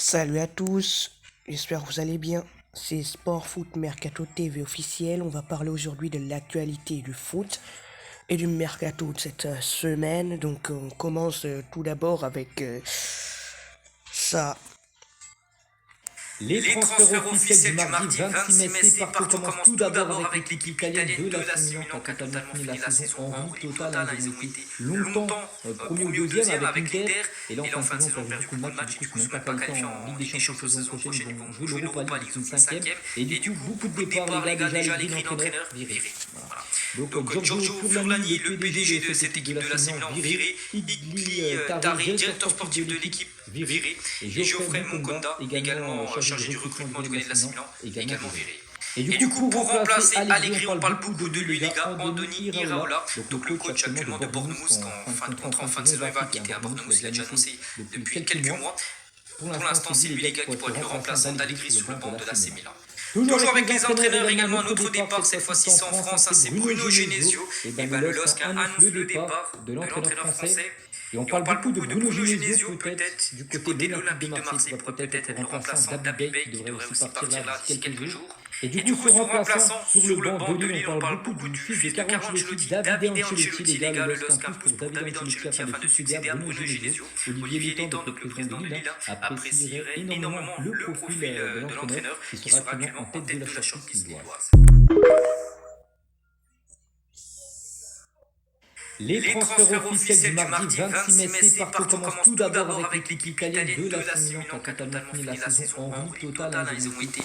Salut à tous, j'espère que vous allez bien. C'est Sport Foot Mercato TV officiel. On va parler aujourd'hui de l'actualité du foot et du mercato de cette semaine. Donc on commence tout d'abord avec ça. Les transferts officiels du mardi 26 mai, c'est parti. On commence tout d'abord avec l'équipe italienne de l'AC Milan qui a totalement fini la saison en route totale. Ils ont été longtemps premier ou deuxième avec l'Inter. Et là, en fin de saison, on perdu beaucoup de matchs. Du coup, ils ne sont même pas qualifiés en Ligue des Champions saison prochaine. Ils vont jouer l'Europa League, ils sont cinquième. Et du coup, beaucoup de départs, les gars. Déjà, les grilles d'entraîneurs virés. Donc, Giorgio Furlani, le PDG de cette équipe de l'AC Milan, viré. Igli Tari, directeur sportif de l'équipe, viré. Et Geoffrey Monconda, également chargé du recrutement de l'AC Milan, également viré. Et du coup, pour remplacer Allegri, on parle beaucoup de lui, les gars, Andoni Iraola, donc le coach actuellement de Bournemouth, en fin de contrat, en fin de saison, il va quitter à Bournemouth, il a déjà annoncé depuis quelques mois. Pour l'instant, c'est lui, les gars, qui pourrait être le remplaçant d'Allegri sur le banc de l'AC Milan. Toujours avec les entraîneurs également, un autre départ, cette fois-ci c'est en France, c'est Bruno Genesio. Et le LOSC annonce le départ de l'entraîneur français. Et on parle beaucoup de Bruno Genesio, peut-être du côté de l'Olympique de Marseille, pour peut-être être le remplaçant d'Abibay, qui devrait aussi partir là d'ici quelques jours. Et du coup, ce remplaçant sur le banc de Lille, on parle beaucoup du fils de Carlo Ancelotti, Davide Ancelotti, les gars, le LOSC impose pour Davide Ancelotti afin de succéder à Bruno Genesio. Olivier Létang, donc le président de Lille, apprécierait énormément le profil de l'entraîneur, qui sera actuellement en tête de la shortlist lilloise. Les transferts officiels du mardi 26 mai, c'est parti. On commence tout d'abord avec l'équipe italienne de l'AC Milan qui a totalement fini la saison en route totale. Ils ont été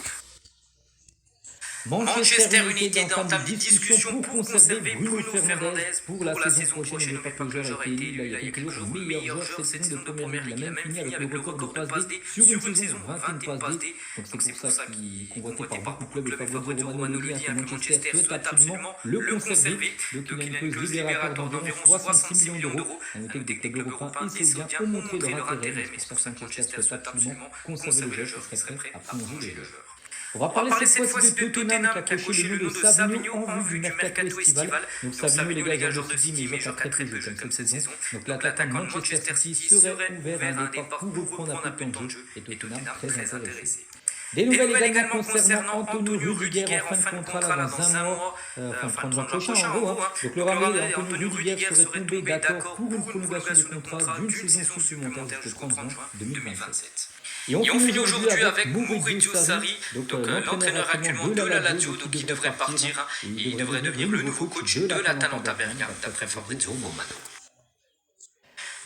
Manchester United entame des discussions pour conserver Bruno Fernandes pour la saison prochaine. Le Pape joueur a été élu il y a quelques jours meilleur joueur cette saison de première ligue. Il a même fini avec le record de passes D sur une saison, 21 passes D. Donc c'est pour ça qu'il est convoité par beaucoup de clubs. Et Fabrizio Romano dit que Manchester souhaite absolument le conserver. Donc il a une clause libératoire d'environ 66 millions d'euros. À noter que des clubs européens et saoudiens ont montré leur intérêt. Mais c'est pour ça que Manchester souhaite absolument conserver le joueur qui serait prêt à prolonger le joueur. On va parler cette fois-ci de Tottenham qui a coché le nom de Savigno en vue du mercato estival. Donc Savigno, les gars, j'en suis dit, mais il joue très très jeune comme cette saison. Donc l'attaquant de Manchester City serait ouvert à un départ pour reprendre un peu de temps de jeu. Et Tottenham très intéressé. Des nouvelles également concernant Antonio Rudiger en fin de contrat là dans un mois, enfin le mois prochain en gros. Donc le Ramenais Antonio Rudiger serait tombé d'accord pour une prolongation de contrat d'une saison supplémentaire jusqu'au 30 juin 2027. Et on finit aujourd'hui avec Maurizio Sarri, donc l'entraîneur actuellement de la Lazio, donc il devrait partir et il devrait devenir le nouveau coach de l'Atalanta Bergame, d'après Fabrizio Romano.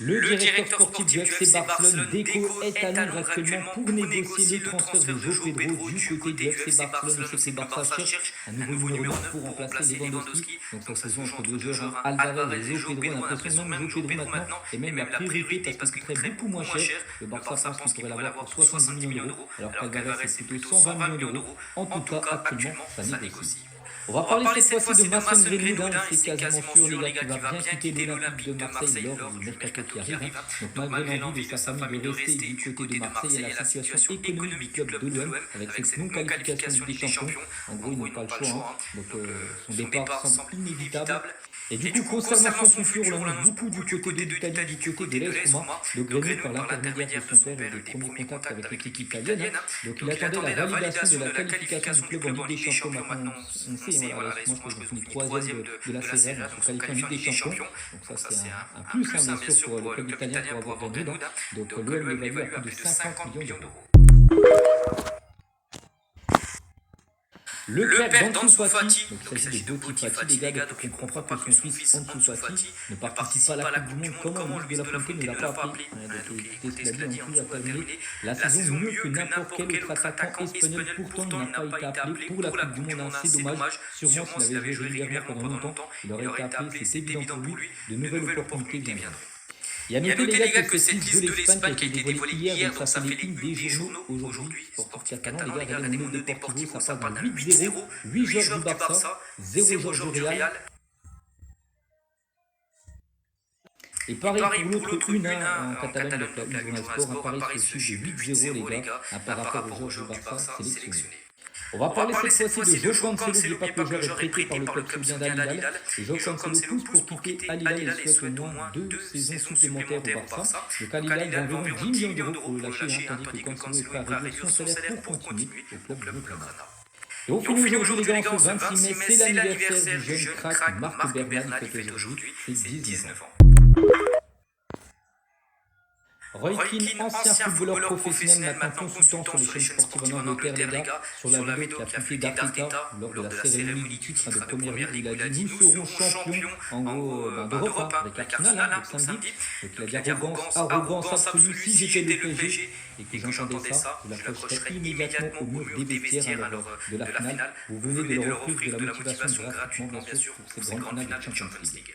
Le directeur sportif du FC Barcelone, Deco, est à Londres actuellement pour négocier le transfert de João Pedro du côté du FC Barcelone. On sait que le Barça cherche un nouveau numéro 9 pour remplacer Lewandowski. Donc cette saison entre deux joueurs, Alvarez et João Pedro, on a l'impression même João Pedro maintenant est même la priorité parce qu'il coûterait beaucoup moins cher. Le Barça pense qu'il pourrait l'avoir pour 70 millions d'euros, alors qu'Alvarez c'est plutôt 120 millions d'euros. En tout cas, actuellement, ça négocie. On va parler cette fois-ci de Mason Greenwood, c'est quasiment sûr les gars qui va bien quitter l'Olympique de Marseille lors du mercato qui arrive. Donc malgré l'envie de sa famille de rester du côté de Marseille et la situation économique du club de l'OM avec cette non-qualification des champions, en gros ils n'ont pas le choix, donc son départ semble inévitable. Et du coup, concernant son futur, on en beaucoup du côté de l'Italie, du côté de l'AS Roma, de Greenwood par l'intermédiaire de son père et des premiers contacts avec l'équipe italienne. Donc il attendait la validation de la qualification du club en Ligue des Champions. Maintenant, on sait, voilà, l'AS Roma, je pense qu'ils ont troisième de la saison, ils sont qualifiés en Ligue des Champions. Donc ça, c'est un plus, bien sûr, pour le club italien pour avoir Greenwood. Donc l'OM l'évalue à plus de 50 millions d'euros. Le père d'Ansu Fati, donc il s'agit de Botti Fati, les gars, donc on comprend que son fils Ansu Fati ne participe pas à la Coupe du Monde. Comment Luis de la Fuente ne l'a pas appelé? Donc il a dit en tout a terminé la saison mieux que n'importe quel autre attaquant espagnol. Pourtant, il n'a pas été appelé pour la Coupe du Monde. C'est dommage. Sûrement s'il avait joué régulièrement pendant longtemps, il aurait été appelé. C'est évident pour lui. De nouvelles opportunités viendront. Et à noter les gars que cette liste de l'Espagne qui a été dévoilée hier, donc ça fait les une des journaux aujourd'hui. Sport catalan, les gars, regardez le nom de Deportivo, ça passe dans 8-0, 8 joueurs du Barça, 0 joueurs du Real. Et pareil pour l'autre une en catalan, donc la Une Journal Sport, pareil sur le chiffre de 8-0 les gars, par rapport aux joueurs du Barça sélectionnés. On va parler cette fois-ci de João Cancelo, qui n'est pas que le joueur est prêté par le club saoudien d'Al Hilal. Et João Cancelo pousse pour quitter Al Hilal et souhaite au moins 2 saisons supplémentaires au Barça. Donc Al Hilal va environ 10 millions d'euros pour le lâcher, tandis que Cancelo est prêt à réduire son salaire pour continuer au club blaugrana. Et on finit aujourd'hui les gars, ce 26 mai, c'est l'anniversaire du jeune crack Marc Bernal qui fête aujourd'hui ses 19 ans. Roy Keane, ancien footballeur professionnel, maintenant consultant sur les chaînes sportives en Angleterre, les gars, sur la vidéo qui a fuité d'Arteta lors de la cérémonie du titre de Premier League, il a dit « Nous serons champions en gros d'Europe avec Arsenal, le samedi ». Donc il a dit arrogance absolue, si j'étais le PSG et que j'entendais ça, je l'approcherais immédiatement au mur des vestiaires à l'heure de la finale. Vous venez de leur offrir de la motivation gratuitement, bien sûr, pour cette grande finale de Champions League.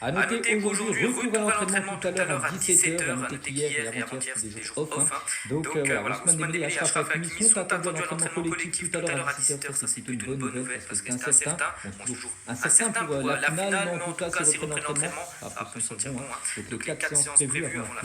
A noter aujourd'hui, retour à l'entraînement tout à l'heure à 17h, à noter qu'hier et avant-hier c'était des jours off. Donc voilà, Ousmane Dembélé et Achraf Hakimi sont attendus à l'entraînement collectif tout à l'heure à 17h, ça c'est une bonne nouvelle parce que c'est incertain pour la finale, mais en tout cas c'est repris l'entraînement, après ce sont bons, donc les 4 séances prévues avant la